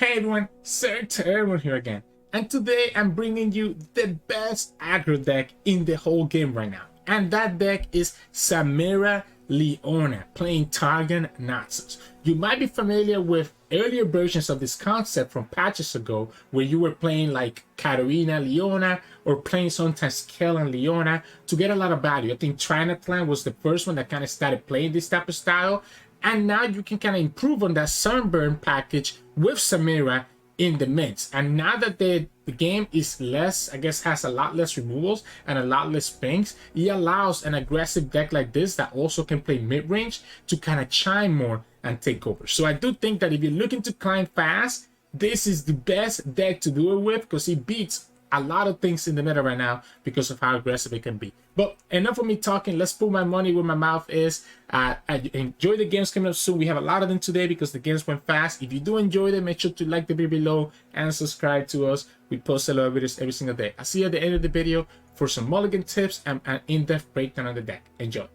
Hey everyone, Sirturmund here again, and today I'm bringing you the best aggro deck in the whole game right now, and that deck is Samira Leona playing Targon Naxos. You might be familiar with earlier versions of this concept from patches ago, where you were playing like Katarina Leona or playing sometimes Caitlyn Leona to get a lot of value. I think Trinatlan was the first one that kind of started playing this type of style. And now you can kind of improve on that Sunburn package with Samira in the midst. And now that the game is less, I guess, has a lot less removals and a lot less pings, it allows an aggressive deck like this that also can play mid-range to kind of chime more and take over. So I do think that if you're looking to climb fast, this is the best deck to do it with, because it beats a lot of things in the meta right now because of how aggressive it can be. But enough of me talking. Let's put my money where my mouth is. I enjoy the games coming up soon. We have a lot of them today because the games went fast. If you do enjoy them, make sure to like the video below and subscribe to us. We post a lot of videos every single day. I'll see you at the end of the video for some mulligan tips and an in-depth breakdown of the deck. Enjoy.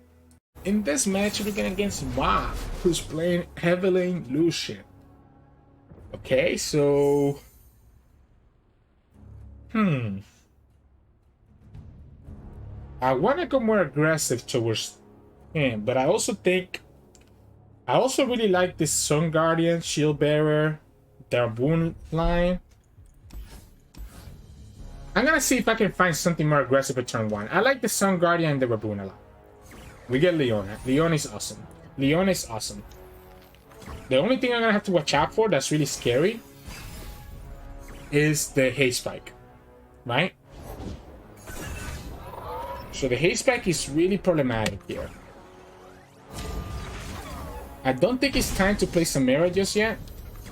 In this match, we're going against Mob, who's playing Evelynn Lucian. Okay, so I want to go more aggressive towards him, but I also really like this Sun Guardian, Shield Bearer, Darboon line. I'm gonna see if I can find something more aggressive at turn 1. I like the Sun Guardian and the Raboon a lot. We get Leona. Leona is awesome. Leona is awesome. The only thing I'm gonna have to watch out for that's really scary is the Haze Spike, right? So the Haze Spike is really problematic here. I don't think it's time to play Samira just yet.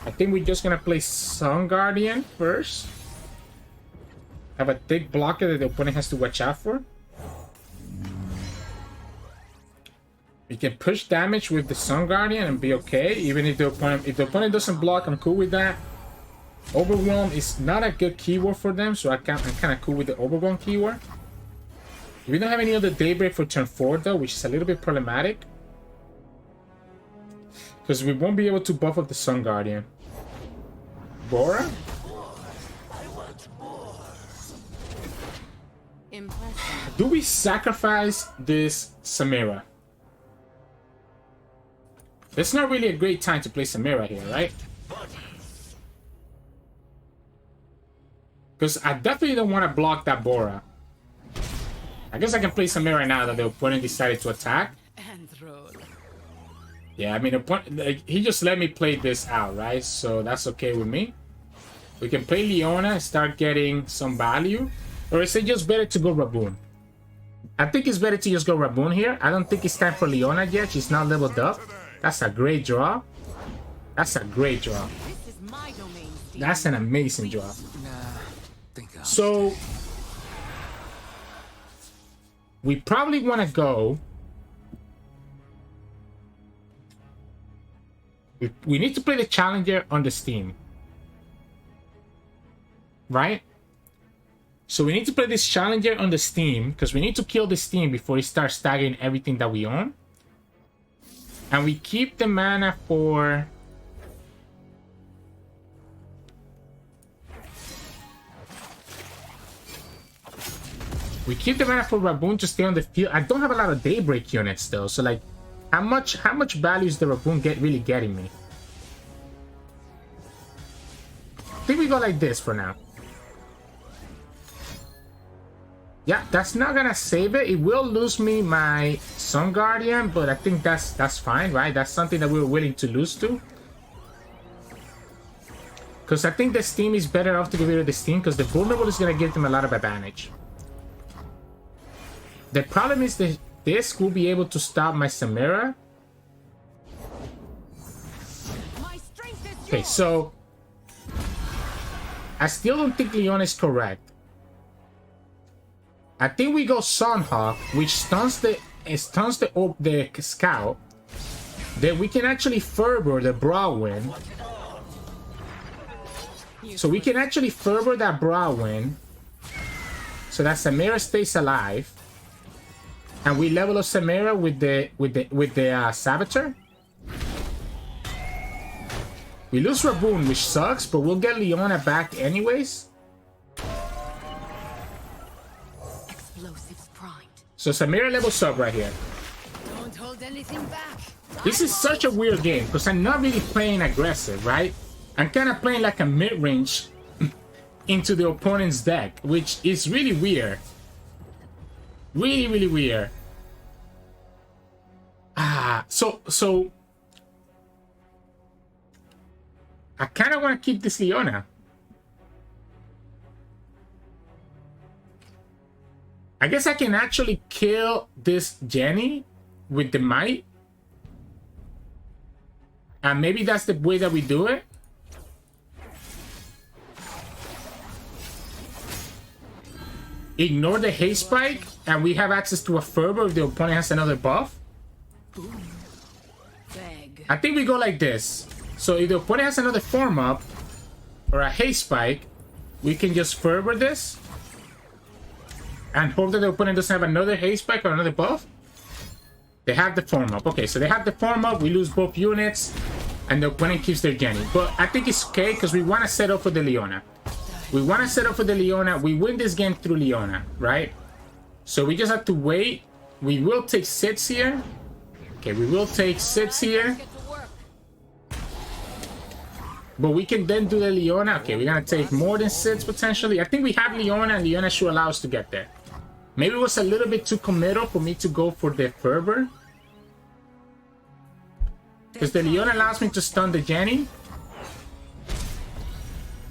I think we're just gonna play Sun Guardian first. Have a thick blocker that the opponent has to watch out for. We can push damage with the Sun Guardian and be okay, even if the opponent doesn't block. I'm cool with that. Overwhelm is not a good keyword for them, so I'm kind of cool with the Overwhelm keyword. We don't have any other Daybreak for turn 4 though, which is a little bit problematic, because we won't be able to buff up the Sun Guardian. Bora? Do we sacrifice this Samira? It's not really a great time to play Samira here, right? Because I definitely don't want to block that Bora. I guess I can play Samira now that the opponent decided to attack. Yeah, I mean, he just let me play this out, right? So that's okay with me. We can play Leona and start getting some value. Or is it just better to go Raboon? I think it's better to just go Raboon here. I don't think it's time for Leona yet. She's not leveled up. That's a great draw. That's a great draw. That's an amazing draw. So we probably want to go. We need to play the Challenger on the Steam, right? So we need to play this Challenger on the Steam because we need to kill the Steam before it starts staggering everything that we own. And we keep the mana for... We keep the mana for Raboon to stay on the field. I don't have a lot of Daybreak units though, so like, how much value is the Raboon really getting me? I think we go like this for now. Yeah, that's not gonna save it. It will lose me my Sun Guardian, but I think that's fine, right? That's something that we're willing to lose to. Because I think the Steam is better off to get rid of the Steam, because the Vulnerable is gonna give them a lot of advantage. The problem is that this will be able to stop my Samira. Okay, so I still don't think Leona is correct. I think we go Sunhawk, which stuns the scout. Then we can actually Fervor the Browwind. So we can actually Fervor that Browwind, so that Samira stays alive. And we level up Samira with the Saboteur. We lose Raboon, which sucks, but we'll get Leona back anyways. Explosives primed. So Samira levels up right here. Don't hold anything back. This is such a weird game because I'm not really playing aggressive, right? I'm kind of playing like a mid-range into the opponent's deck, which is really weird. Really, really weird. So I kind of want to keep this Leona. I guess I can actually kill this Jenny with the might. And maybe that's the way that we do it. Ignore the haste spike, and we have access to a fervor if the opponent has another buff. I think we go like this. So if the opponent has another form up or a haste spike, we can just fervor this and hope that the opponent doesn't have another haste spike or another buff. They have the form up. Okay, so they have the form up. We lose both units, and the opponent keeps their Jenny. But I think it's okay because we want to set up for the Leona. We want to set up for the Leona. We win this game through Leona, right? So we just have to wait. We will take sits here. Okay, we will take sits here. But we can then do the Leona. Okay, we're going to take more than sits potentially. I think we have Leona, and Leona should allow us to get there. Maybe it was a little bit too committal for me to go for the fervor. Because the Leona allows me to stun the Jenny.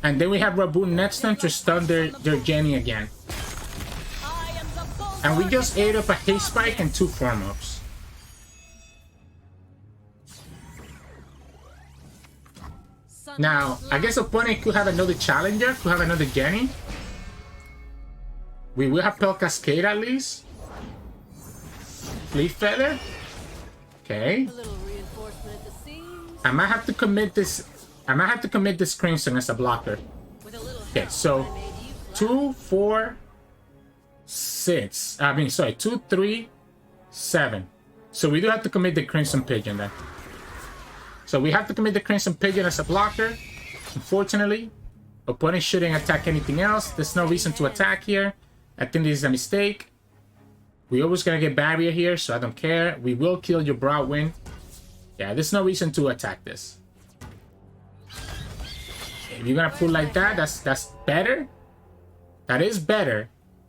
And then we have Raboon next turn to stun their Jenny again. And we just ate up a haste spike and 2 form ups. Now, I guess opponent could have another challenger, could have another Jenny. We will have Pell Cascade at least. Fleet Feather. Okay. I might have to commit this. I might have to commit this Crimson as a blocker. Okay, so 2, 4, 6. I mean, sorry, 2, 3, 7. So we do have to commit the Crimson Pigeon then. So we have to commit the Crimson Pigeon as a blocker. Unfortunately, opponent shouldn't attack anything else. There's no reason to attack here. I think this is a mistake. We're always gonna get barrier here, so I don't care. We will kill your Broadwind. Yeah, there's no reason to attack this. If you're gonna pull like that, that's better. That is better,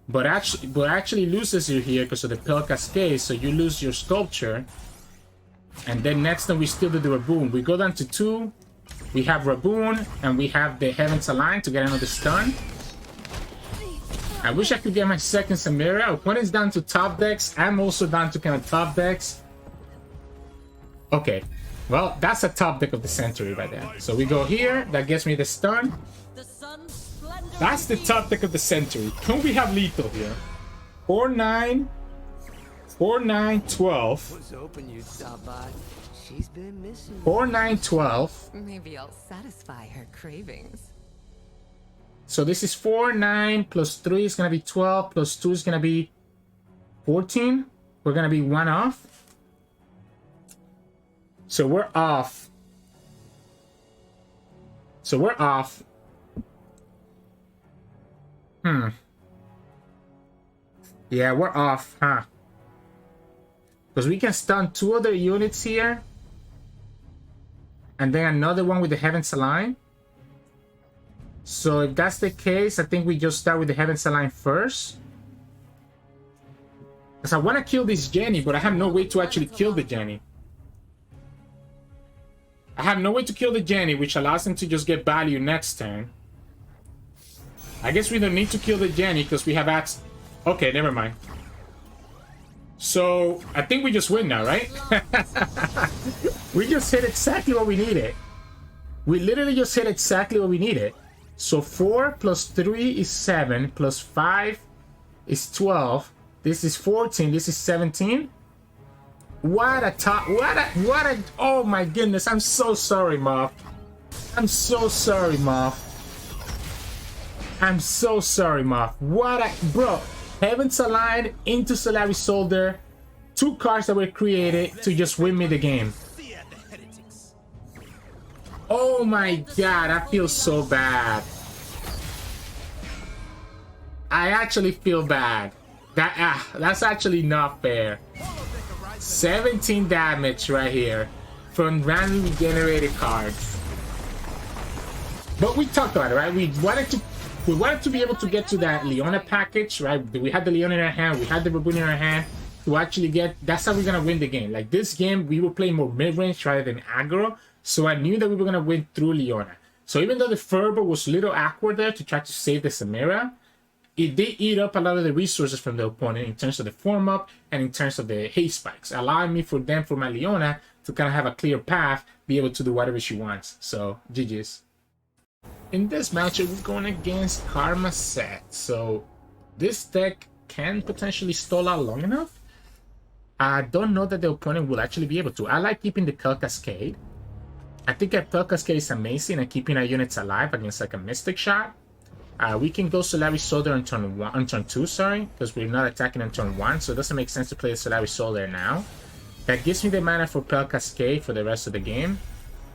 but actually loses you here because of the Pell Cascade. So you lose your Sculpture, and then next time we still do the Raboon. We go down to 2. We have Raboon, and we have the Heavens Align to get another stun. I wish I could get my second Samira. Opponent's down to top decks. I'm also down to kind of top decks. Okay. Well, that's a top deck of the century right there. So we go here. That gets me the stun. That's the top deck of the century. Can we have lethal here? 4, 9. 4, 9, 12. Was hoping you'd stop by. She's been missing. 4, 9, 12. Maybe I'll satisfy her cravings. So this is 4, 9, plus 3 is going to be 12, plus 2 is going to be 14. We're going to be 1 off. So we're off. So we're off. Yeah, we're off, huh? Because we can stun 2 other units here. And then another one with the Heavens Align. So if that's the case, I think we just start with the Heavens Align first. Because I want to kill this Jenny, but I have no way to actually kill the Jenny. I have no way to kill the Jenny, which allows them to just get value next turn. I guess we don't need to kill the Jenny because we have access. Okay, never mind. So I think we just win now, right? We just hit exactly what we needed. We literally just hit exactly what we needed. So 4 plus 3 is 7, plus 5 is 12. This is 14, this is 17. What a top, what a, oh my goodness, I'm so sorry, Moth. I'm so sorry, Moth. I'm so sorry, Moth. What a, bro, Heavens Align into Solaris Soldier. 2 cards that were created to just win me the game. Oh my god, I feel so bad. I actually feel bad. That's actually not fair. 17 damage right here from randomly generated cards. But we talked about it, right? We wanted to be able to get to that Leona package, right? We had the Leona in our hand, we had the Baboon in our hand to actually get. That's how we're gonna win the game. Like this game, we were playing more mid-range rather than aggro, so I knew that we were gonna win through Leona. So even though the Fervor was a little awkward there to try to save the Samira, it did eat up a lot of the resources from the opponent in terms of the form up and in terms of the haste spikes, allowing me for my Leona to kind of have a clear path, be able to do whatever she wants. So GG's. In this matchup, we're going against Karma Sett. So this deck can potentially stall out long enough. I don't know that the opponent will actually be able to. I like keeping the Pel Cascade. I think a Pel Cascade is amazing at keeping our units alive against like a Mystic Shot. We can go Solari Soldier on turn 2, sorry, because we're not attacking on turn 1, so it doesn't make sense to play the Solari Soldier now. That gives me the mana for Pel Cascade for the rest of the game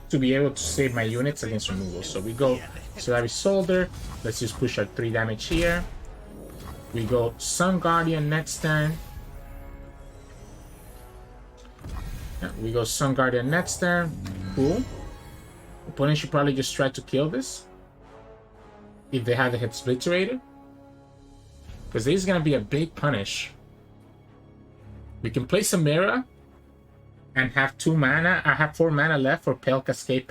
to be able to save my units against removal. So we go Solari Soldier. Let's just push our 3 damage here. We go Sun Guardian next turn. Yeah, we go Sun Guardian next turn. Cool. Opponent should probably just try to kill this if they have the hit Spliterator, because this is going to be a big punish. We can play Samira and have 2 mana. I have 4 mana left for Pel Cascade,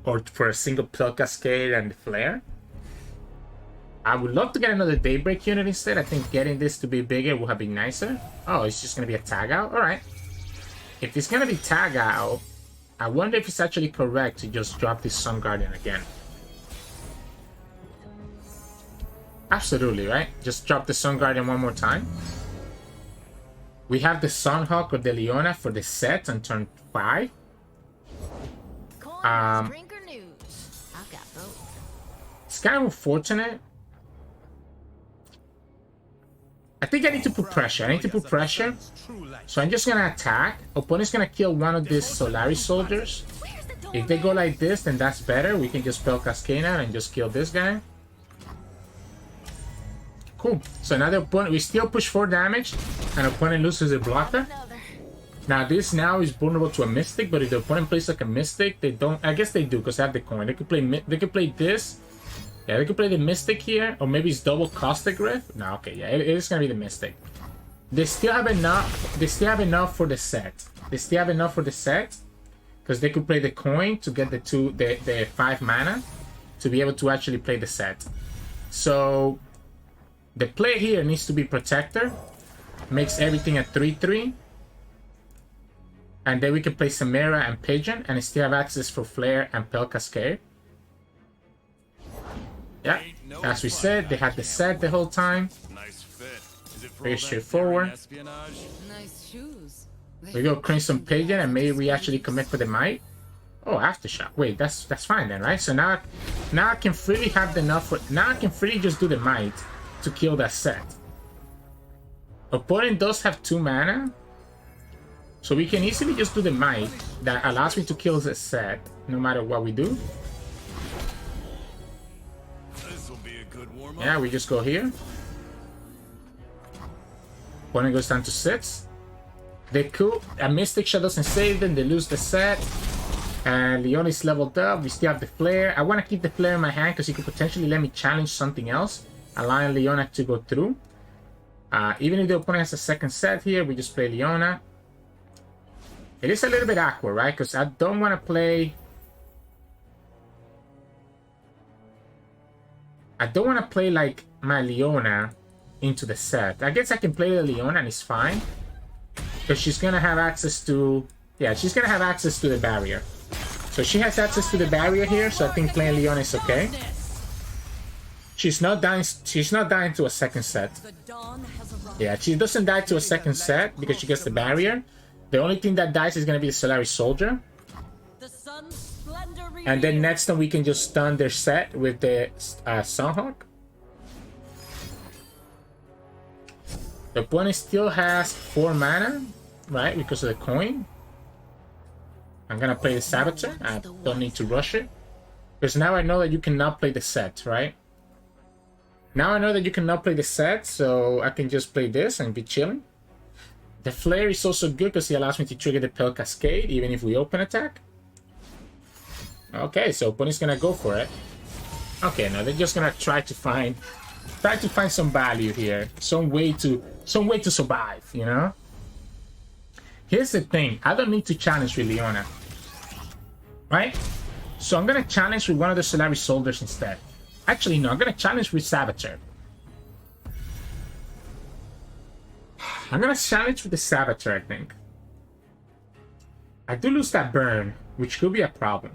or for a single Pel Cascade and the Flare. I would love to get another Daybreak unit instead. I think getting this to be bigger would have been nicer. Oh, it's just going to be a tag out? Alright. If it's going to be tag out, I wonder if it's actually correct to just drop this Sun Guardian again. Absolutely, right? Just drop the Sun Guardian one more time. We have the Sunhawk or the Leona for the set on turn 5. It's kind of unfortunate. I think I need to put pressure. So I'm just gonna attack. Opponent's gonna kill one of these Solari Soldiers. If they go like this, then that's better. We can just Pel Cascade out and just kill this guy. Cool. So now the opponent, we still push 4 damage, and opponent loses a blocker. Now this now is vulnerable to a Mystic, but if the opponent plays like a Mystic, they don't. I guess they do because they have the coin. They could play this. Yeah, they could play the Mystic here, or maybe it's double Caustic Rift. No, okay, yeah, it is gonna be the Mystic. They still have enough. They still have enough for the set. Because they could play the coin to get the 5 mana to be able to actually play the set. So the play here needs to be Protector, makes everything a 3/3, and then we can play Samira and Pigeon and still have access for Flare and Pel Cascade. Yeah, as we said, they had the set the whole time. Very straightforward. Nice shoes. We go Crimson Pigeon and maybe we actually commit for the Might. Oh, Aftershock. Wait, that's fine then, right? So now I can freely have enough for. Now I can freely just do the Might to kill that set. Opponent does have 2 mana, so we can easily just do the Might that allows me to kill the set no matter what we do. Yeah, we just go here. Opponent goes down to 6. They cool. A Mystic Shot doesn't save them. They lose the set. And Leona is leveled up. We still have the Flare. I want to keep the Flare in my hand because he could potentially let me challenge something else, allowing Leona to go through. Even if the opponent has a second set here, we just play Leona. It is a little bit awkward, right? Because I don't want to play... like my Leona into the set. I guess I can play the Leona and it's fine. Because she's going to have access to... Yeah, she's going to have access to the barrier. So she has access to the barrier here, so I think playing Leona is okay. She's not dying to a second set. Yeah, she doesn't die to a second set because she gets the barrier. The only thing that dies is going to be the Solari Soldier. And then next time we can just stun their set with the Sunhawk. The opponent still has 4 mana, right? Because of the coin. I'm gonna play the Saboteur. I don't need to rush it. Because now I know that you cannot play the Sett, right? Now I know that you cannot play the Sett, so I can just play this and be chilling. The Flare is also good because it allows me to trigger the Pale Cascade even if we open attack. Okay, so opponent's gonna go for it. Okay, now they're just gonna try to find some value here, some way to survive, you know? Here's the thing, I don't need to challenge with Leona, right? So I'm gonna challenge with one of the Solaris Soldiers instead. Actually, no, I'm gonna challenge with Saboteur. I'm gonna challenge with the Saboteur, I think. I do lose that burn, which could be a problem.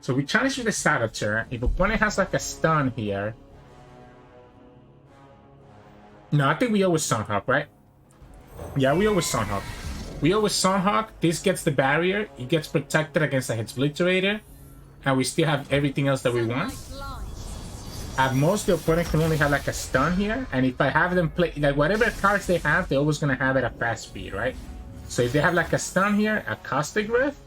So we challenge with the Saboteur. If opponent has like a stun here. No, I think we always Sunhawk, right? Yeah, we always Sunhawk. We always Sunhawk. This gets the barrier. It gets protected against the Hexbliterator. And we still have everything else that we want. At most, the opponent can only have like a stun here. And if I have them play, like whatever cards they have, they're always going to have it at fast speed, right? So if they have like a stun here, a Caustic Rift.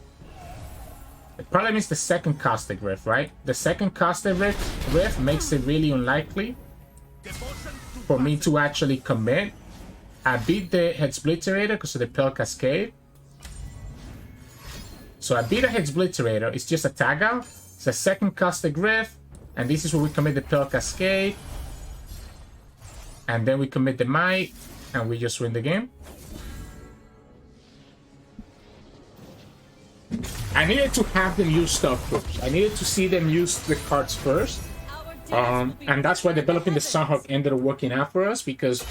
It probably means the second Caustic Rift, right? The second Caustic Rift makes it really unlikely for me to actually commit. I beat the Hexbliterator because of the Pale Cascade. So I beat the Hexbliterator. It's just a tag out. It's a second Caustic Rift. And this is where we commit the Pale Cascade. And then we commit the Might. And we just win the game. I needed to have them use stuff first. I needed to see them use the cards first. And that's why developing the Sunhawk ended up working out for us, because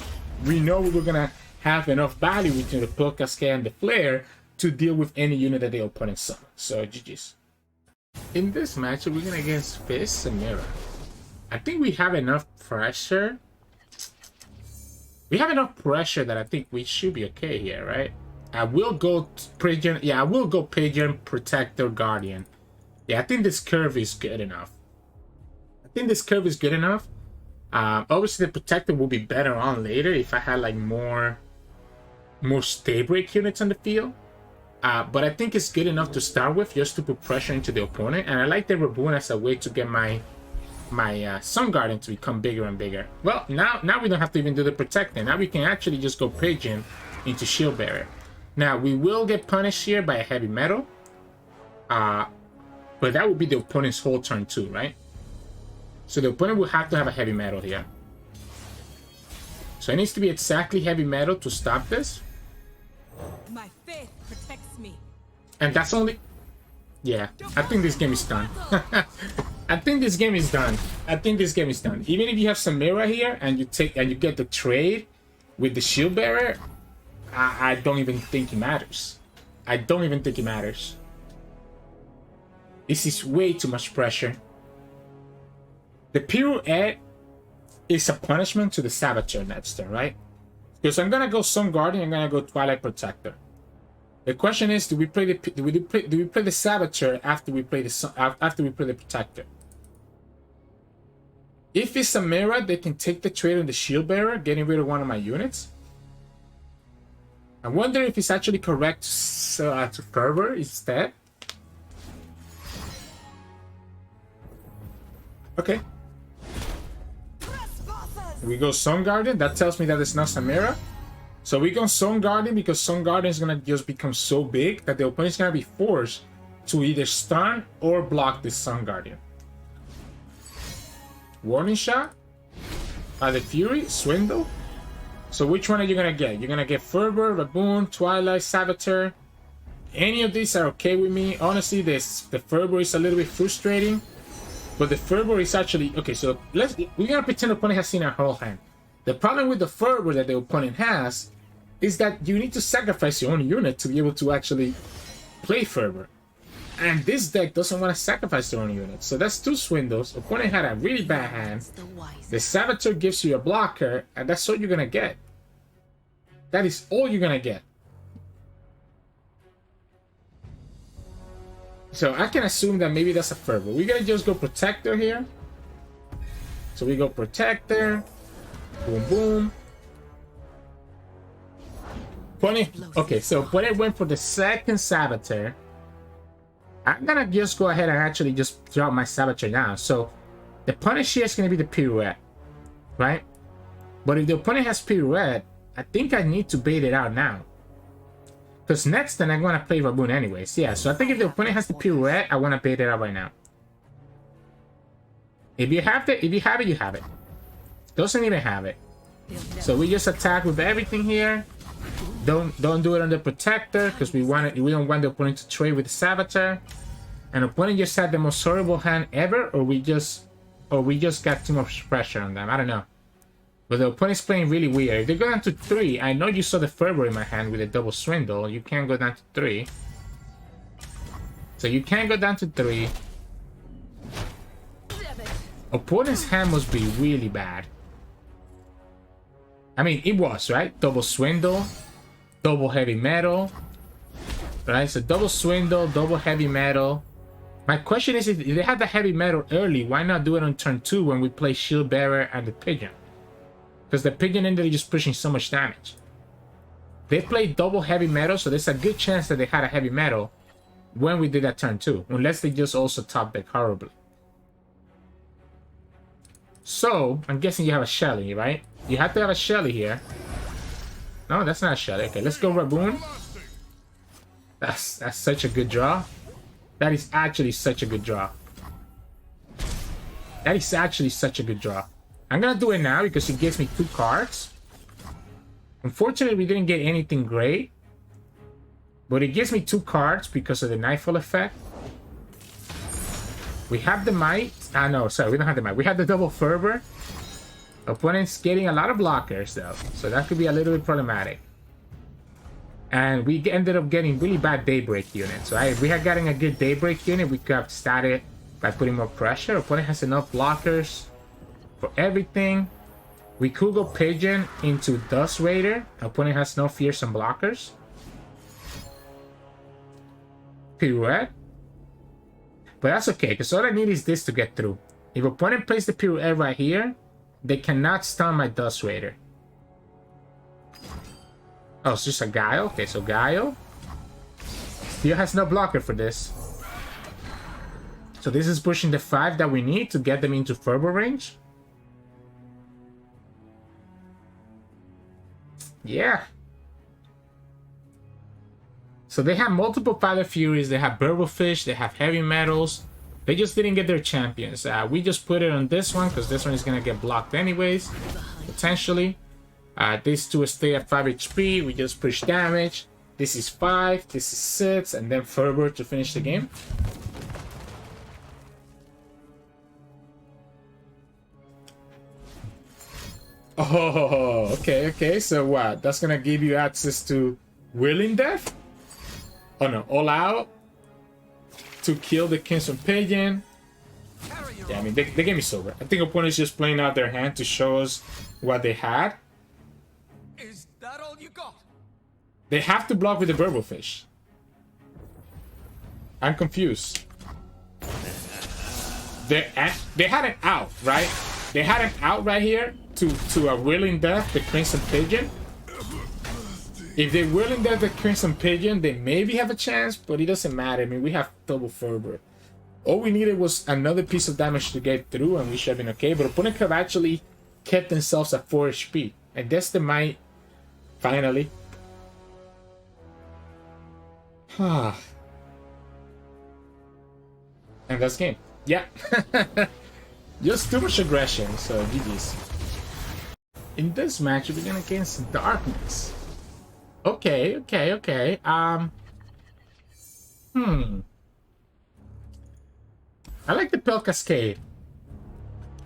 we know we were going to have enough value between the Pale Cascade and the Flare to deal with any unit that the opponent summons. So GG's. In this match, we're going against Fizz Samira. I think we have enough pressure. We have enough pressure that I think we should be okay here, right? I will go Pigeon. Yeah, I will go Pigeon, Protector, Guardian. Yeah, I think this curve is good enough. Obviously, the Protector will be better on later if I had like more Daybreak units on the field. But I think it's good enough to start with, just to put pressure into the opponent. And I like the Raboon as a way to get my Sun Guardian to become bigger and bigger. Well, now we don't have to even do the Protector. Now we can actually just go Pigeon into Shield Bearer. Now, we will get punished here by a Heavy Metal. But that would be the opponent's whole turn too, right? So the opponent will have to have a Heavy Metal here. So it needs to be exactly Heavy Metal to stop this. My faith protects me. And that's only... Yeah, I think this game is done. I think this game is done. Even if you have Samira here and you get the trade with the Shield Bearer, I don't even think it matters. This is way too much pressure. The Pirouette is a punishment to the Saboteur next turn, right? Because I'm gonna go Sun Guardian, I'm gonna go Twilight Protector. The question is, do we play the Saboteur after we play the Protector? If it's Samira, they can take the trade on the Shield Bearer, getting rid of one of my units. I wonder if it's actually correct to Fervor instead. Okay. We go Sun Guardian. That tells me that it's not Samira. So we go Sun Guardian because Sun Guardian is going to just become so big that the opponent's going to be forced to either stun or block this Sun Guardian. Warning Shot. The Fury. Swindle. So which one are you going to get? You're going to get Fervor, Raboon, Twilight, Saboteur. Any of these are okay with me. Honestly, the Fervor is a little bit frustrating. But the Fervor is actually... Okay, so we're going to pretend the opponent has seen our whole hand. The problem with the Fervor that the opponent has is that you need to sacrifice your own unit to be able to actually play Fervor. And this deck doesn't want to sacrifice their own unit. So that's two Swindles. Opponent had a really bad hand. The Saboteur gives you a blocker, and that's all you're going to get. That is all you're going to get. So I can assume that maybe that's a Fervor. We're going to just go Protector here. So we go Protector. Boom, boom. opponent, okay, so opponent went for the second Saboteur. I'm gonna just go ahead and actually just drop my Saboteur now. So the punish here is gonna be the Pirouette, right? But if the opponent has Pirouette, I think I need to bait it out now. Because next then I'm gonna play Raboon anyways. Yeah, so I think if the opponent has the Pirouette, I wanna bait it out right now. If you have it, you have it. Doesn't even have it. So we just attack with everything here. Don't do it under Protector because we don't want the opponent to trade with the Saboteur. And opponent just had the most horrible hand ever, or we just got too much pressure on them. I don't know. But the opponent's playing really weird. If they go down to 3, I know you saw the Fervor in my hand with a double Swindle. You can't go down to 3. So you can't go down to 3. Opponent's hand must be really bad. I mean, it was, right? Double Swindle, double Heavy Metal. Right? So double Swindle, double Heavy Metal. My question is, if they had the Heavy Metal early, why not do it on turn 2 when we play Shield Bearer and the Pigeon? Because the Pigeon ended up just pushing so much damage. They played double Heavy Metal, so there's a good chance that they had a Heavy Metal when we did that turn 2. Unless they just also top deck horribly. So, I'm guessing you have a Shelly, right? You have to have a Shelly here. No, that's not a Shelly. Okay, let's go Raboon. That's such a good draw. That is actually such a good draw. That is actually such a good draw. I'm gonna do it now because it gives me 2 cards. Unfortunately, we didn't get anything great. But it gives me 2 cards because of the Nightfall effect. We have the Might. Ah, no, sorry, we don't have the Might. We have the double Fervor. Opponent's getting a lot of blockers, though. So that could be a little bit problematic. And we ended up getting really bad Daybreak units. So if we had gotten a good Daybreak unit, we could have started by putting more pressure. Opponent has enough blockers for everything. We could go Pigeon into Dust Raider. Opponent has no fearsome blockers. Pirouette. But that's okay, because all I need is this to get through. If opponent plays the Pirouette right here, they cannot stun my Dust Raider. Oh, it's just a Guile? Okay, so Guile. Still has no blocker for this. So this is pushing the 5 that we need to get them into Fervor range. Yeah. So they have multiple Pilot Furies, they have Burblefish, they have Heavy Metals. They just didn't get their champions. We just put it on this one because this one is going to get blocked anyways, potentially. These two stay at 5 HP, we just push damage. This is 5, this is 6, and then Fervor to finish the game. Oh, okay, so what? That's going to give you access to Willing Death? Oh no, All Out to kill the Crimson Pigeon. Yeah, I mean, they gave me Silver. I think opponent's just playing out their hand to show us what they had. Is that all you got? They have to block with the Burblefish. I'm confused. They had an out, right? They had an out right here to a Willing Death, the Crimson Pigeon. If they Willing Death the Crimson Pigeon, they maybe have a chance, but it doesn't matter. I mean, we have double Fervor. All we needed was another piece of damage to get through, and we should have been okay. But opponent could have actually kept themselves at 4 HP. And that's the Might, finally. And that's game. Yeah. Just too much aggression, so GG's. In this match, we're going against Darkness. Okay. I like the Pale Cascade.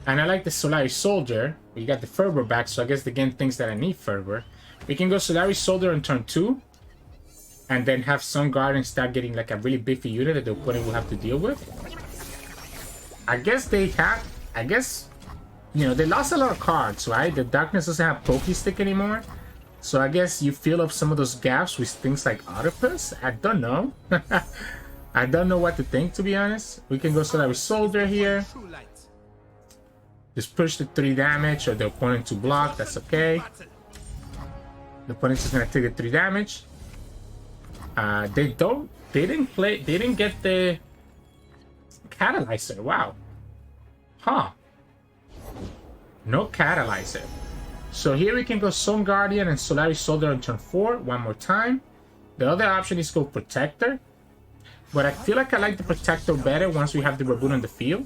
And I like the Solari Soldier. We got the Fervor back, so I guess the game thinks that I need Fervor. We can go Solari Soldier on turn 2. And then have Sun Guard and start getting like a really beefy unit that the opponent will have to deal with. I guess, you know, they lost a lot of cards, right? The Darkness doesn't have Pokestick anymore. So I guess you fill up some of those gaps with things like Octopus. I don't know. I don't know what to think, to be honest. We can go Solari Soldier here. Just push the 3 damage or the opponent to block. That's okay. The opponent's just gonna take the 3 damage. They didn't get the catalyzer. Wow. Huh. No catalyzer. So here we can go Sun Guardian and Solaris Soldier on turn 4 one more time. The other option is go Protector. But I feel like I like the Protector better once we have the Raboon on the field.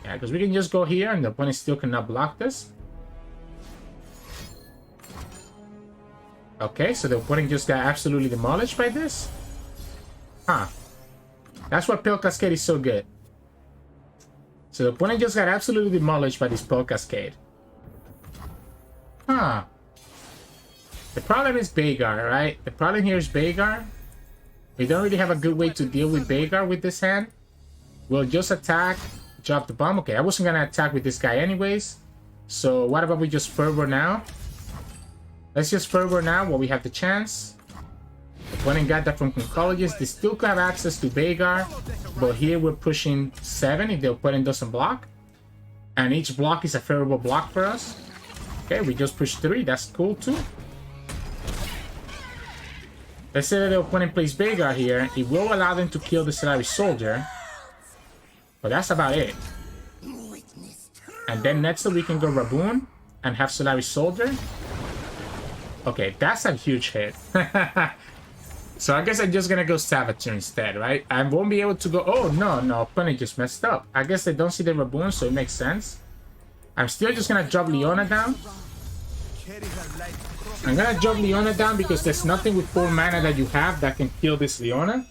Yeah, because we can just go here and the opponent still cannot block this. Okay, so the opponent just got absolutely demolished by this. Huh. That's why Pale Cascade is so good. So the opponent just got absolutely demolished by this Pale Cascade. Huh. The problem is Veigar, right? The problem here is Veigar. We don't really have a good way to deal with Veigar with this hand. We'll just attack, drop the bomb. Okay, I wasn't gonna attack with this guy anyways. So what about we just Fervor now? Let's just Fervor now while we have the chance. The opponent got that from Concologist. They still have access to Veigar. But here we're pushing 7 if the opponent doesn't block. And each block is a favorable block for us. Okay, we just push 3. That's cool too. Let's say that the opponent plays Veigar here. It will allow them to kill the Solaris Soldier. But that's about it. And then next we can go Raboon and have Solaris Soldier. Okay, that's a huge hit. So I guess I'm just gonna go Saboteur instead, right? I won't be able to go... Oh, no, opponent just messed up. I guess they don't see the Raboon, so it makes sense. I'm still just gonna drop Leona down. I'm gonna drop Leona down because there's nothing with 4 mana that you have that can kill this Leona.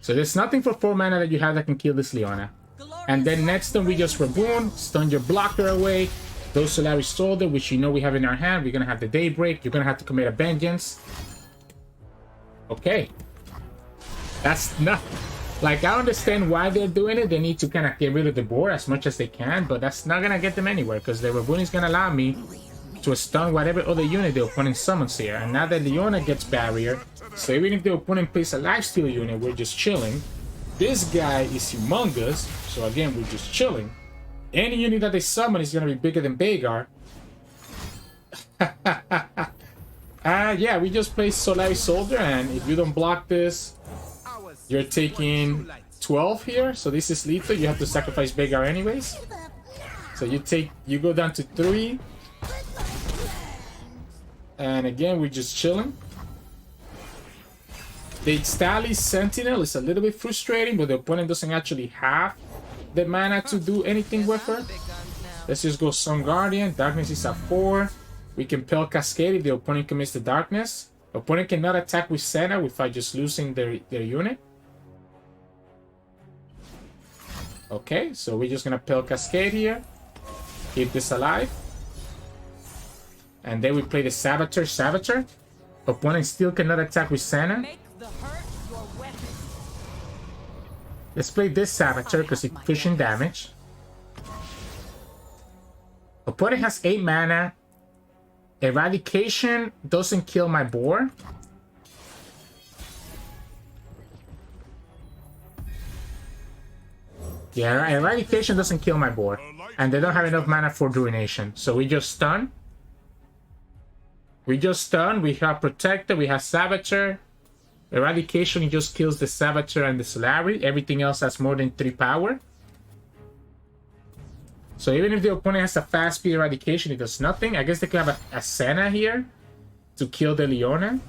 So there's nothing for 4 mana that you have that can kill this Leona. And then next turn we just Raboon, stun your blocker away. Those Solaris Soldier, which you know we have in our hand. We're gonna have the Daybreak. You're gonna have to commit a Vengeance. Okay. That's not... Like, I understand why they're doing it. They need to kind of get rid of the board as much as they can. But that's not gonna get them anywhere. Because the Raboon is gonna allow me to stun whatever other unit the opponent summons here. And now that Leona gets Barrier, so even if the opponent plays a Lifesteal unit, we're just chilling. This guy is humongous. So again, we're just chilling. Any unit that they summon is going to be bigger than Veigar. Yeah, we just play Solaris Soldier, and if you don't block this, you're taking 12 here. So this is lethal. You have to sacrifice Veigar anyways. So you go down to 3. And again, we're just chilling. The Stally Sentinel is a little bit frustrating, but the opponent doesn't actually have the mana to do anything with her. Let's just go Sun Guardian. Darkness is at 4. We can Pale Cascade if the opponent commits the Darkness. Opponent cannot attack with Senna without just losing their unit. Okay, so we're just gonna Pale Cascade here. Keep this alive. And then we play the Saboteur. Opponent still cannot attack with Senna. Let's play this Saboteur because it's pushing damage. Opponent has 8 mana. Eradication doesn't kill my board. Yeah, Eradication doesn't kill my board. And they don't have enough mana for Ruination. So we just stun. We have Protector, we have Saboteur. Eradication just kills the Saboteur and the Solari. Everything else has more than 3 power. So even if the opponent has a fast speed Eradication, it does nothing. I guess they could have a Senna here to kill the Leona.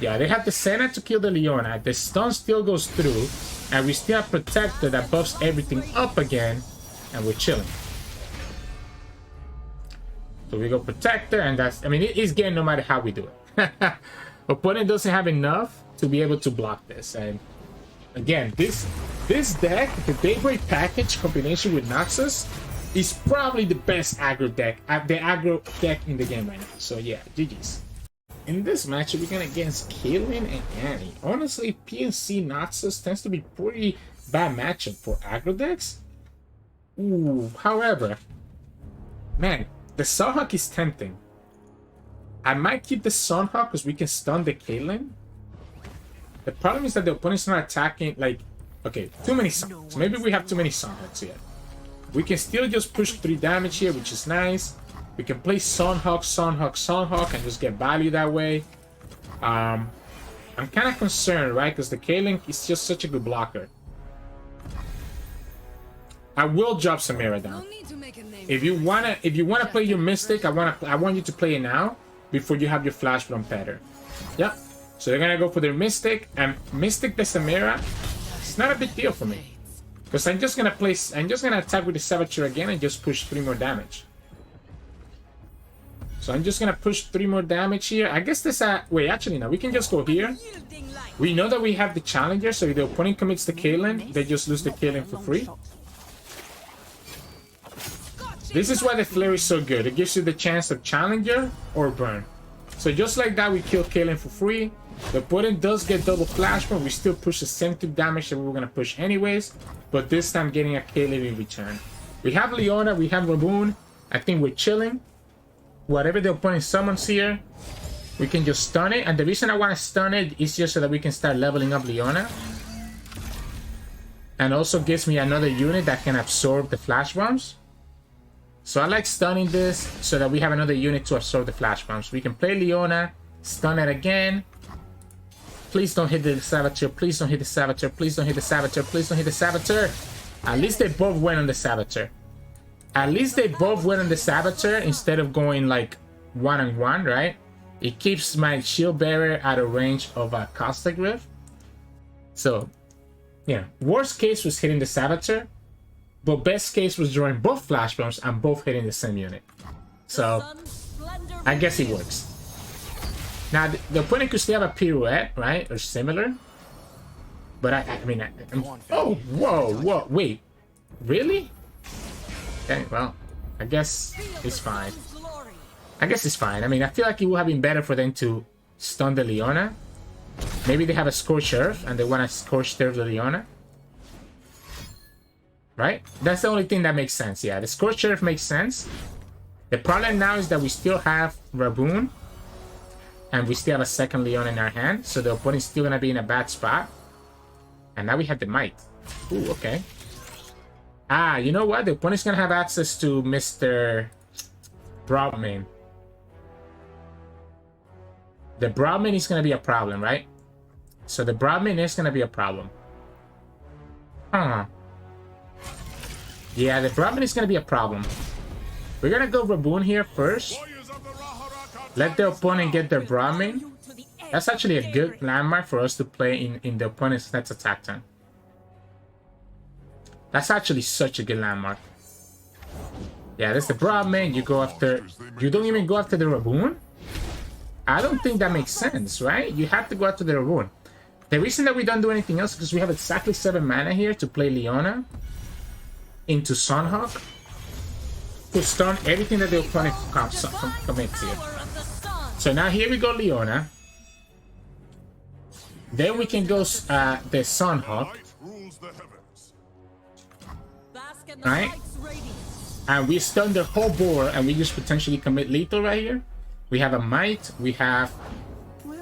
Yeah, they have the Senna to kill the Leona. The stun still goes through. And we still have Protector that buffs everything up again. And we're chilling. So we go Protector, and that's... I mean, it is getting no matter how we do it. Opponent doesn't have enough to be able to block this. And again, this deck, the Daybreak package combination with Noxus, is probably the best aggro deck, the aggro deck in the game right now. So yeah, GG's. In this matchup, we're going against Caitlyn and Annie. Honestly, PNC Noxus tends to be pretty bad matchup for aggro decks. Ooh, however, man, the Sunhawk is tempting. I might keep the Sunhawk because we can stun the Caitlyn. The problem is that the opponent's not attacking, like... Okay, too many Sunhawks. Maybe we have too many Sunhawks here. We can still just push 3 damage here, which is nice. We can play Sunhawk, Sunhawk, Sunhawk, and just get value that way. I'm kind of concerned, right? Because the Caitlyn is just such a good blocker. I will drop Samira down. If you wanna play your Mystic, I want you to play it now before you have your Flash Bomb Feather. Yep. So they're gonna go for their Mystic, and Mystic the Samira. It's not a big deal for me, because I'm just gonna attack with the Saboteur again and just push 3 more damage. So I'm just gonna push 3 more damage here. I guess this wait, actually no, we can just go here. We know that we have the Challenger, so if the opponent commits the Caitlyn, they just lose the Caitlyn for free. This is why the Flare is so good. It gives you the chance of Challenger or Burn. So just like that, we kill Caitlyn for free. The opponent does get double Flash, but we still push the same 2 damage that we were going to push anyways. But this time getting a Caitlyn in return. We have Leona, we have Raboon. I think we're chilling. Whatever the opponent summons here, we can just stun it. And the reason I want to stun it is just so that we can start leveling up Leona. And also gives me another unit that can absorb the Flash Bombs. So I like stunning this so that we have another unit to absorb the Flash Bombs. We can play Leona, stun it again. Please don't hit the Saboteur, please don't hit the Saboteur, please don't hit the Saboteur, please don't hit the Saboteur. At least they both went on the Saboteur. At least they both went on the Saboteur instead of going like 1-on-1, right? It keeps my Shield Bearer out of range of a Caustic Rift. So, yeah, worst case was hitting the Saboteur. But best case was drawing both Flash Bombs and both hitting the same unit. So, I guess it works. Now, the opponent could still have a Pirouette, right? Or similar. But oh, whoa, wait. Really? Okay, well, I guess it's fine. I guess it's fine. I mean, I feel like it would have been better for them to stun the Leona. Maybe they have a Scorched Earth and they want to Scorched Earth the Leona. Right? That's the only thing that makes sense. Yeah, the Scorched Earth makes sense. The problem now is that we still have Raboon. And we still have a second Leona in our hand. So the opponent's still going to be in a bad spot. And now we have the Might. Ooh, okay. Ah, you know what? The opponent's going to have access to Mr. Broadman. The Broadman is going to be a problem, right? So the Broadman is going to be a problem. Huh. Yeah, the Brahmin is going to be a problem. We're going to go Raboon here first. Let the opponent get their Brahmin. That's actually a good landmark for us to play in the opponent's next attack turn. That's actually such a good landmark. Yeah, that's the Brahmin. You go after... You don't even go after the Raboon? I don't think that makes sense, right? You have to go after the Raboon. The reason that we don't do anything else is because we have exactly 7 mana here to play Leona into Sunhawk to stun everything that the opponent commits here. So now here we go Leona. Then we can go the Sunhawk. Right? And we stun the whole board and we just potentially commit lethal right here. We have a Might. We have...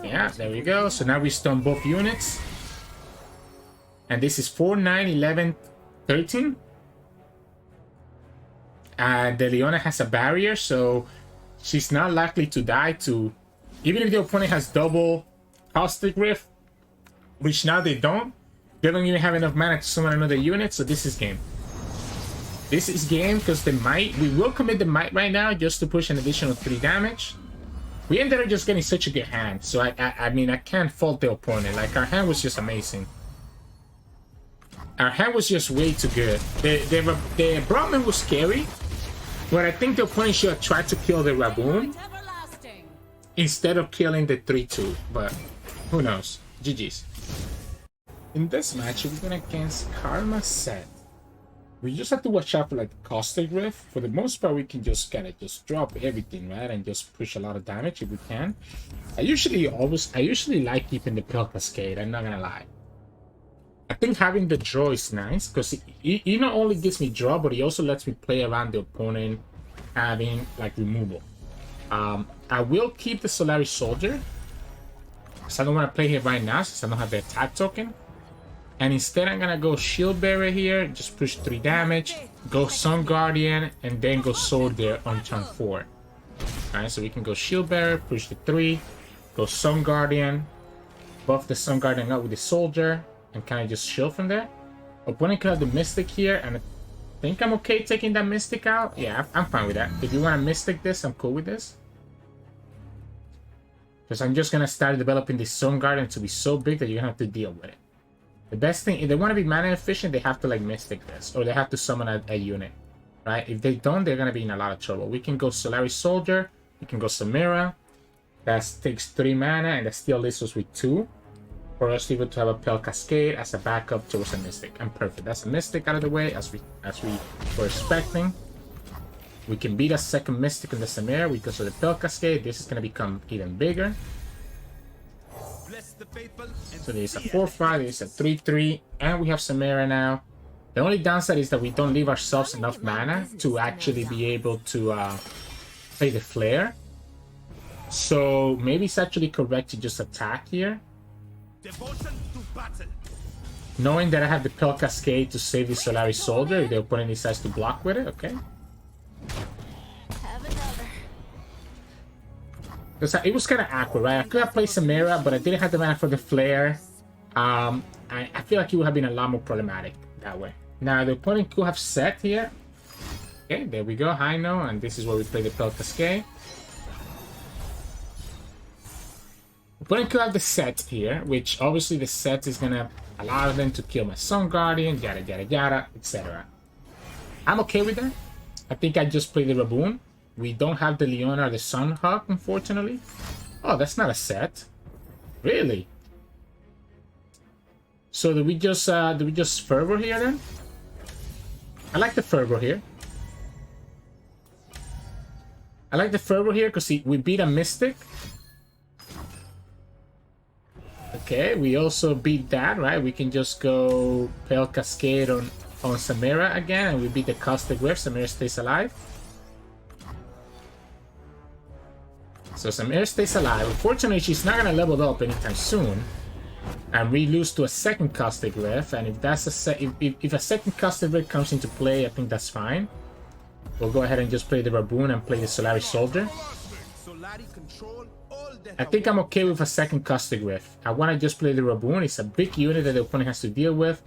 Yeah, there we go. So now we stun both units. And this is 4, 9, 11, 13. The Leona has a barrier, so she's not likely to die to... Even if the opponent has double Caustic Rift, which now they don't even have enough mana to summon another unit, so this is game. This is game because the Might... We will commit the Might right now just to push an additional 3 damage. We ended up just getting such a good hand, so I mean, I can't fault the opponent. Like, our hand was just amazing. Our hand was just way too good. The Brahmin was scary, but I think the opponent should have tried to kill the Raboon instead of killing the 3-2, but who knows. GG's. In this match, we're going against Karma Sett. We just have to watch out for like Caustic Rift. For the most part, we can just kind of just drop everything, right? And just push a lot of damage if we can. I usually like keeping the Pill Cascade, I'm not gonna lie. I think having the draw is nice because he not only gives me draw, but he also lets me play around the opponent having like removal. I will keep the Solaris Soldier because I don't want to play here right now since I don't have the attack token. And instead I'm gonna go Shield Bearer here, just push 3 damage, go Sun Guardian, and then go Soldier on turn 4. Alright, so we can go Shield Bearer, push the 3, go Sun Guardian, buff the Sun Guardian up with the Soldier, and kind of just shield from there. Opponent could have the Mystic here, and I think I'm okay taking that Mystic out. Yeah, I'm fine with that. If you want to Mystic this, I'm cool with this. Because I'm just going to start developing this Sun Guardian to be so big that you're going to have to deal with it. The best thing, if they want to be mana efficient, they have to like Mystic this. Or they have to summon a unit. Right? If they don't, they're going to be in a lot of trouble. We can go Solari Soldier. We can go Samira. That takes 3 mana and that still leaves us with 2. For us even to have a Pale Cascade as a backup towards a Mystic. And perfect. That's a Mystic out of the way as we were expecting. We can beat a second Mystic in the Samira because of the Pale Cascade. This is going to become even bigger. So there's a 4-5, there's a 3-3, and we have Samira now. The only downside is that we don't leave ourselves enough mana to actually be able to play the Flare. So maybe it's actually correct to just attack here. Knowing that I have the Pale Cascade to save the Solari Soldier if the opponent decides to block with it, okay. Because it was kind of awkward, right? I could have played Samira, but I didn't have the mana for the Flare. I feel like it would have been a lot more problematic that way. Now, the opponent could have Sett here. Okay, there we go, high no, and this is where we play the Pale Cascade. Opponent could have the Sett here, which obviously the Sett is going to allow them to kill my Sun Guardian, yada yada yada, etc. I'm okay with that. I think I just play the Raboon. We don't have the Leona or the Sunhawk, unfortunately. Oh, that's not a Sett. Really? So do we just Fervor here then? I like the Fervor here. I like the Fervor here because we beat a Mystic. Okay, we also beat that, right? We can just go Pale Cascade on Samira again, and we beat the Caustic Rift. Samira stays alive. So Samira stays alive. Unfortunately, she's not gonna level up anytime soon, and we lose to a second Caustic Rift. And if that's if a second Caustic Rift comes into play, I think that's fine. We'll go ahead and just play the Raboon and play the Solari Soldier. I think I'm okay with a second Caustic Rift. I want to just play the Raboon. It's a big unit that the opponent has to deal with.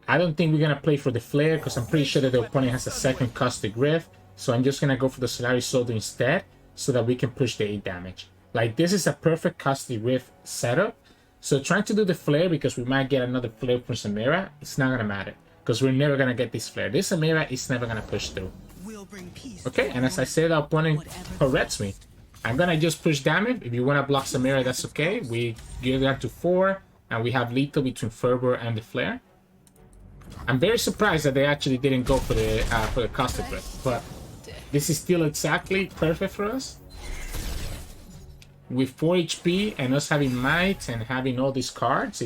I don't think we're gonna play for the Flare because I'm pretty sure that the opponent has a second Caustic Rift. So I'm just gonna go for the Solari Soldier instead, so that we can push the 8 damage. Like, this is a perfect Caustic Rift setup. So trying to do the Flare because we might get another Flare from Samira, it's not gonna matter. Because we're never gonna get this Flare. This Samira is never gonna push through. Okay, and as I said, the opponent corrects me. I'm gonna just push damage. If you wanna block Samira, that's okay. We give that to 4, and we have lethal between Fervor and the Flare. I'm very surprised that they actually didn't go for the Caustic Rift, but this is still exactly perfect for us. With 4 HP and us having Might and having all these cards,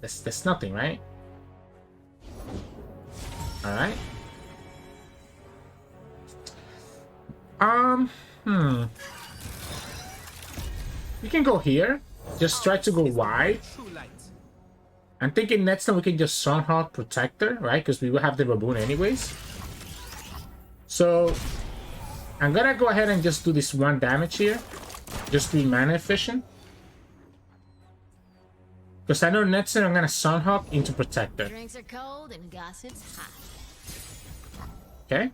that's nothing, right? Alright. We can go here. Just try to go wide. I'm thinking next time we can just Sunhawk Protector, right? Because we will have the Raboon anyways. So I'm gonna go ahead and just do this 1 damage here. Just to be mana efficient. Because I know next time I'm gonna Sunhawk into Protector. Drinks are cold and gossip's hot. Okay.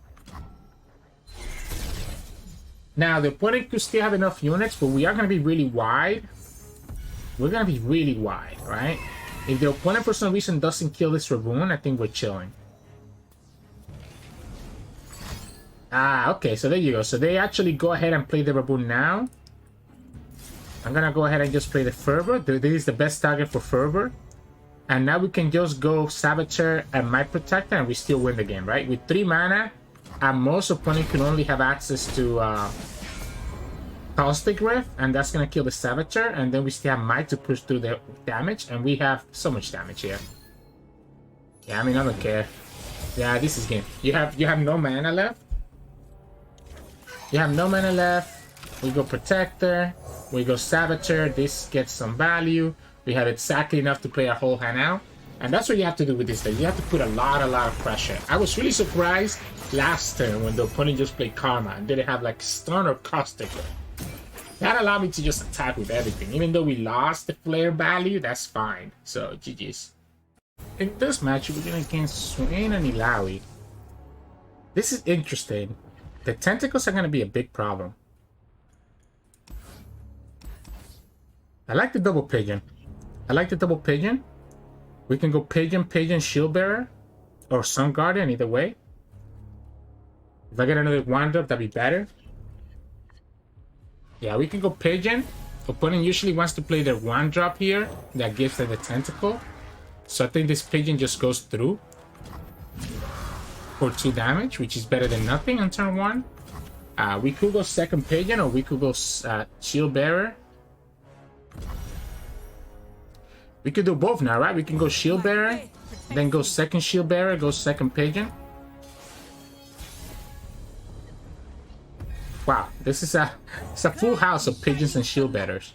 Now the opponent could still have enough units, but we are gonna be really wide. We're gonna be really wide, right? If the opponent for some reason doesn't kill this Raboon, I think we're chilling. Ah, okay, so there you go. So they actually go ahead and play the Raboon now. I'm gonna go ahead and just play the Fervor. This is the best target for Fervor. And now we can just go Saboteur and Might Protector and we still win the game, right? With 3 mana, and most opponent can only have access to Caustic Rift, and that's gonna kill the Saboteur, and then we still have Might to push through the damage, and we have so much damage here. Yeah, I mean, I don't care. Yeah, this is game. You have no mana left. You have no mana left. We go Protector. We go Saboteur. This gets some value. We have exactly enough to play our whole hand out. And that's what you have to do with this thing. You have to put a lot of pressure. I was really surprised last turn when the opponent just played Karma and didn't have like stun or caustic. That allowed me to just attack with everything. Even though we lost the flare value, that's fine. So GG's. In this match, we're going against Swain and Illaoi. This is interesting. The tentacles are going to be a big problem. I like the double pigeon. I like the double pigeon. We can go pigeon, pigeon, shield bearer, or sun guardian, either way. If I get another one drop, that'd be better. Yeah, we can go pigeon. Opponent usually wants to play their one drop here. That gives them the tentacle. So I think this pigeon just goes through for 2 damage, which is better than nothing on turn 1. We could go second pigeon, or we could go shield bearer. We could do both now, right? We can go shield bearer, then go second shield bearer, go second pigeon. Wow, this is it's a full house of pigeons and shield bearers.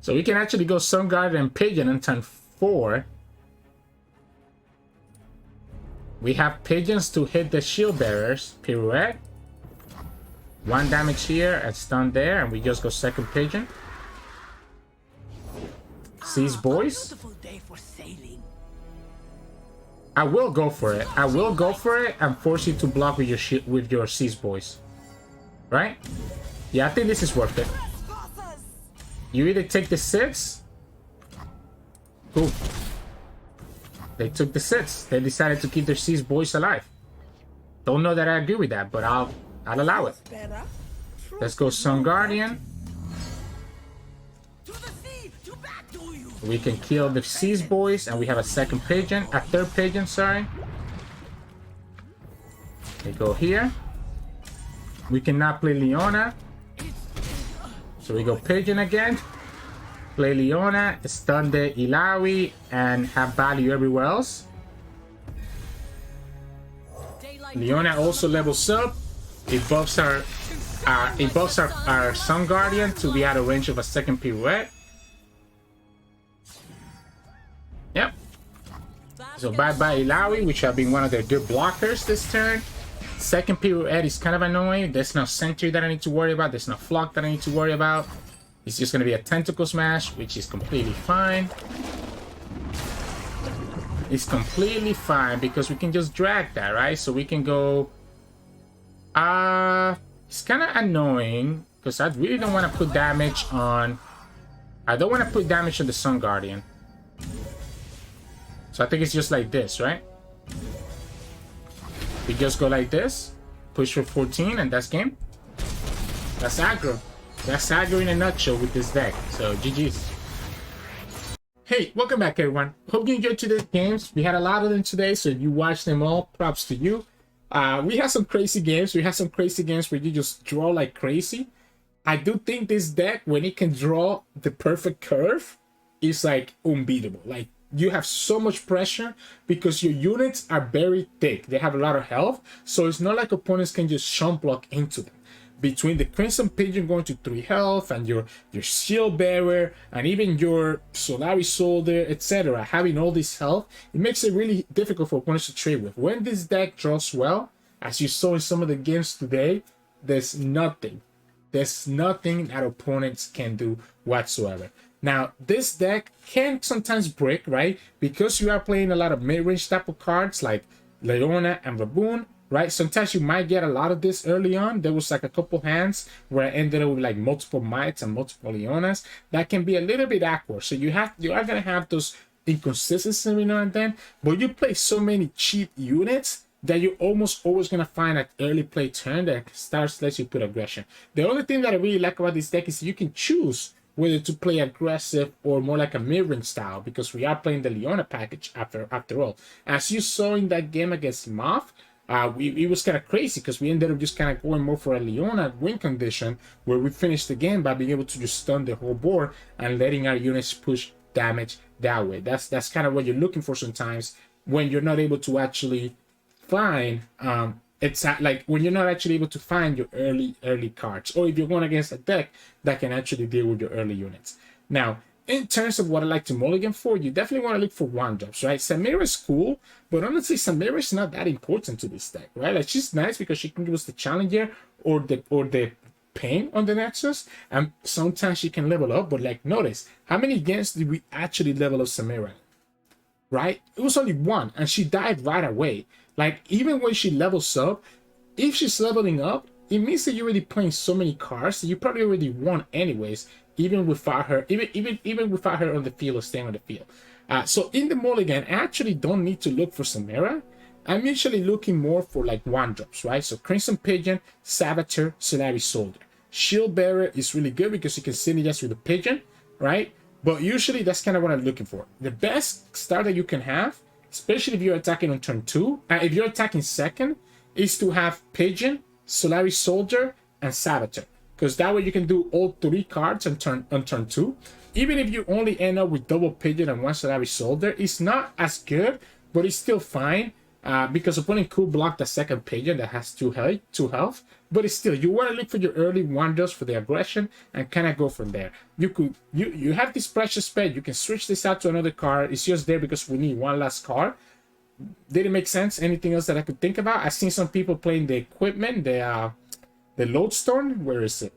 So we can actually go sun guardian and pigeon on turn 4. We have pigeons to hit the shield bearers. Pirouette. 1 damage here and stun there, and we just go second pigeon. Seize boys. I will go for it. I will go for it and force you to block with your seize boys. Right? Yeah, I think this is worth it. You either take the 6. Cool. They took the 6. They decided to keep their seize boys alive. Don't know that I agree with that, but I'll allow it. Let's go Sun Guardian. We can kill the seize boys, and we have a second pigeon, a third pigeon, sorry. They go here. We cannot play Leona. So we go pigeon again. Play Leona, stun the Illaoi, and have value everywhere else. Leona also levels up. It buffs our Sun Guardian to be out of range of a second pirouette. Yep. So bye-bye Illaoi, which have been one of their good blockers this turn. Second pirouette is kind of annoying. There's no sentry that I need to worry about. There's no flock that I need to worry about. It's just going to be a tentacle smash, which is completely fine. It's completely fine because we can just drag that, right? So we can go... it's kind of annoying because I really don't want to put damage on... I don't want to put damage on the Sun Guardian. So I think it's just like this, right? We just go like this, push for 14, and that's game. That's aggro. That's aggro in a nutshell with this deck. So GG's. Hey, welcome back everyone. Hope you enjoyed today's games. We had a lot of them today, so if you watched them all, props to you. We had some crazy games. We had some crazy games where you just draw like crazy. I do think this deck, when it can draw the perfect curve, is like unbeatable. Like, you have so much pressure because your units are very thick. They have a lot of health, so it's not like opponents can just chump block into them. Between the Crimson Pigeon going to 3 health and your Shield Bearer and even your Solaris Soldier, etc., having all this health, it makes it really difficult for opponents to trade with. When this deck draws well, as you saw in some of the games today, there's nothing that opponents can do whatsoever. Now, this deck can sometimes break, right? Because you are playing a lot of mid-range type of cards like Leona and Raboon, right? Sometimes you might get a lot of this early on. There was like a couple hands where I ended up with like multiple Mites and multiple Leonas. That can be a little bit awkward. So you are going to have those inconsistencies every now and then. But you play so many cheap units that you're almost always going to find an early play turn that lets you put aggression. The only thing that I really like about this deck is you can choose whether to play aggressive or more like a mirroring style, because we are playing the Leona package after all. As you saw in that game against Moth, it was kind of crazy because we ended up just kind of going more for a Leona win condition where we finished the game by being able to just stun the whole board and letting our units push damage that way. That's kind of what you're looking for sometimes when you're not able to actually find it's like when you're not actually able to find your early cards, or if you're going against a deck that can actually deal with your early units. Now, in terms of what I like to mulligan for, you definitely want to look for 1-drops, right? Samira is cool, but honestly, Samira is not that important to this deck, right? Like, she's nice because she can give us the challenger or the pain on the Nexus, and sometimes she can level up. But like, notice how many games did we actually level up Samira, right? It was only 1, and she died right away. Like, even when she levels up, if she's leveling up, it means that you're already playing so many cards that you probably already won anyways, even without her, even without her on the field or staying on the field. So in the mulligan, I actually don't need to look for Samira. I'm usually looking more for like 1-drops, right? So Crimson Pigeon, Saboteur, Solari Soldier. Shield Bearer is really good because you can synergize with the Pigeon, right? But usually that's kind of what I'm looking for. The best start that you can have, especially if you're attacking on turn 2, if you're attacking second, is to have Pigeon, Solari Soldier, and Saboteur. Because that way you can do all 3 cards on turn 2. Even if you only end up with double Pigeon and 1 Solari Soldier, it's not as good, but it's still fine. Because opponent could block the second Pigeon that has 2 health, but it's still, you want to look for your early 1-drops for the aggression and kind of go from there. You have this precious spell, you can switch this out to another card. It's just there because we need 1 last card. Didn't make sense. Anything else that I could think about? I've seen some people playing the equipment, the Lodestone. Where is it?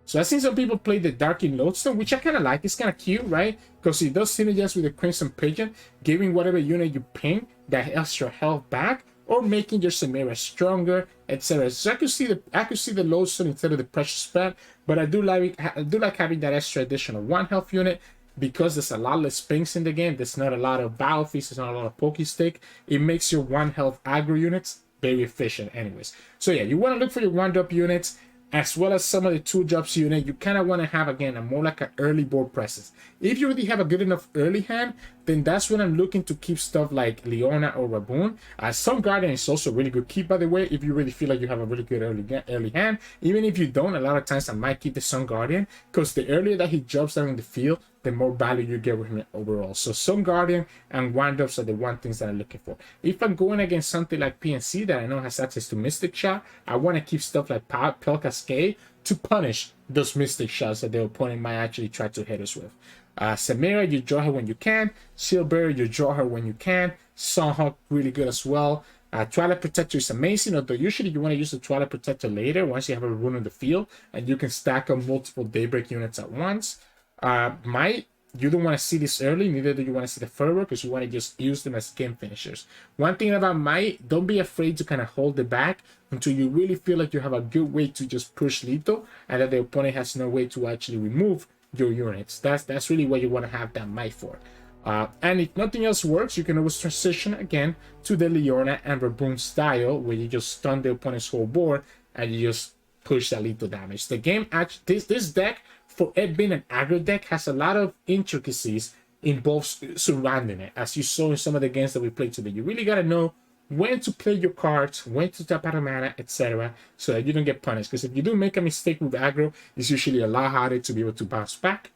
So I've seen some people play the Darking Lodestone, which I kind of like. It's kind of cute, right? Because it does synergize with the Crimson Pigeon, giving whatever unit you ping that extra health back, or making your Samira stronger, etc. So I could see the Lodestone instead of the Precious Spell, but I do like having that extra additional 1 health unit. Because there's a lot less pings in the game, there's not a lot of Battle Feast, there's not a lot of Pokestick, it makes your 1 health aggro units very efficient anyways. So yeah, you want to look for your 1-drop units, as well as some of the 2-drops unit. You kind of want to have, again, a more like an early board presence. If you already have a good enough early hand, then that's when I'm looking to keep stuff like Leona or Raboon. Sun Guardian is also really good keep, by the way, if you really feel like you have a really good early hand. Even if you don't, a lot of times I might keep the Sun Guardian, because the earlier that he drops down in the field, the more value you get with him overall. So Sun Guardian and 1-drops are the things that I'm looking for. If I'm going against something like PNC that I know has access to Mystic Shot, I want to keep stuff like Pale Cascade to punish those Mystic Shots that the opponent might actually try to hit us with. Samira, you draw her when you can. Silver, you draw her when you can. Sunhawk, really good as well. Twilight Protector is amazing, although usually you want to use the Twilight Protector later once you have a rune on the field and you can stack up multiple Daybreak units at once. You don't want to see this early, neither do you want to see the Fervor, because you want to just use them as game finishers. One thing about Might, don't be afraid to kind of hold it back until you really feel like you have a good way to just push lethal and that the opponent has no way to actually remove your units. That's really what you want to have that Might for. And if nothing else works, you can always transition again to the Leona and Raboon style, where you just stun the opponent's whole board and you just push that lethal damage. The game, this deck, for it being an aggro deck, has a lot of intricacies involved surrounding it, as you saw in some of the games that we played today. You really got to know when to play your cards, when to tap out of mana, etc., so that you don't get punished. Because if you do make a mistake with aggro, it's usually a lot harder to be able to bounce back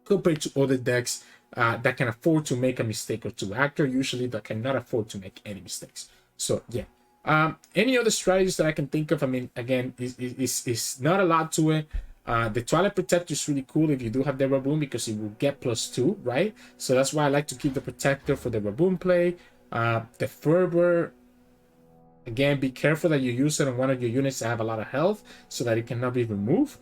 compared to other decks that can afford to make a mistake or two. Actor usually that cannot afford to make any mistakes. So yeah. Any other strategies that I can think of? I mean, again, is not a lot to it. The Twilight Protector is really cool if you do have the Raboon, because it will get +2, right? So that's why I like to keep the Protector for the Raboon play. The Fervor, again, be careful that you use it on one of your units that have a lot of health so that it cannot be removed.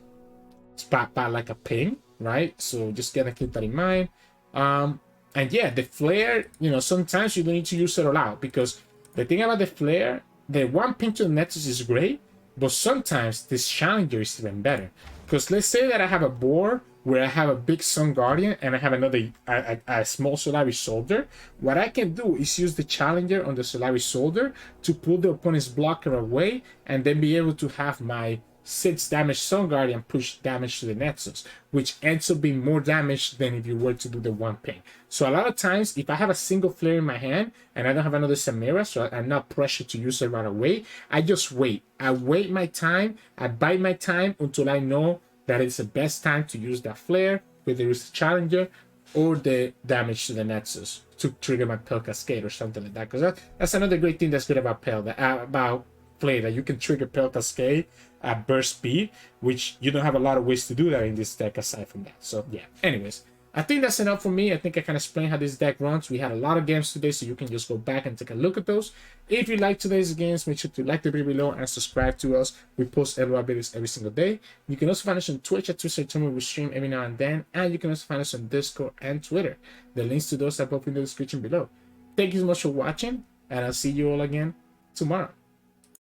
It's bad like a ping, right? So just gotta keep that in mind. And yeah, the Flare, sometimes you don't need to use it all out, because the thing about the Flare, the 1 ping to the Nexus is great, but sometimes this Challenger is even better. Because let's say that I have a board where I have a big Sun Guardian and I have a small Solari Soldier. What I can do is use the Challenger on the Solari Soldier to pull the opponent's blocker away, and then be able to have my 6 damage Sun Guardian push damage to the Nexus, which ends up being more damage than if you were to do the 1 ping. So a lot of times, if I have a single Flare in my hand and I don't have another Samira, so I'm not pressured to use it right away, I just wait. I wait my time, I bide my time until I know that it's the best time to use that Flare, whether it's the Challenger or the damage to the Nexus, to trigger my Pale Cascade or something like that. Because that's another great thing that's good about Flare, that you can trigger Pale Cascade at burst speed, which you don't have a lot of ways to do that in this deck aside from that. So yeah, anyways, I think that's enough for me. I think I can explain how this deck runs. We had a lot of games today, so you can just go back and take a look at those. If you like today's games, make sure to like the video below and subscribe to us. We post every videos every single day. You can also find us on Twitch at Sirturmund. We stream every now and then. And you can also find us on Discord and Twitter. The links to those are both in the description below. Thank you so much for watching, and I'll see you all again tomorrow.